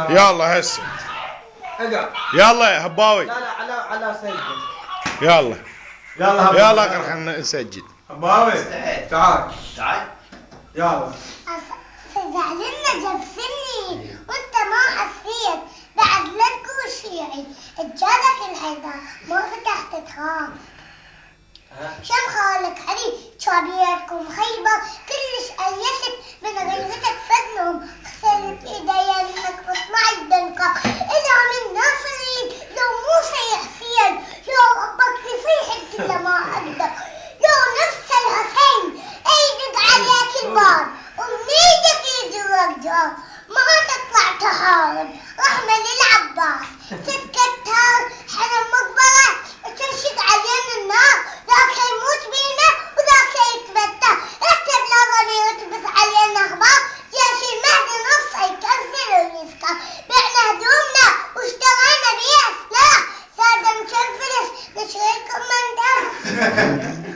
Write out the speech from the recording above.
يلا هسه اقعد. يلا يا هباوي. لا على سجل. يلا يلا يلا خلينا نسجل. هباوي تعال يلا. زعلنا جبسني وانت ما حسيت بعد لا تقول شيعي اجالك العدا ما فتحت تخاف. شم خالك حري شابيركم خيبة كلش أيست من غيرتك فدنهم خسرت إيديا منك بصنع الدنقة إذا من ناصرين لو موسى يحسين لو ربك يصيح الكل ما أقدر لو نفس الحسين أيدق عليك البار ومنيدك يجوك جار ما تطلع تحارب رحمة للعباس سكتها حرم مقبرة ترشد علينا النار ذاك يموت بينا وذاك يتمتع اكتب لا ضمير تبث علينا اخبار جيش المهدي نص يكسر ويسكر بعنا هدومنا واشترينا بيه سلاح سادة مشفلس نشريكم من ده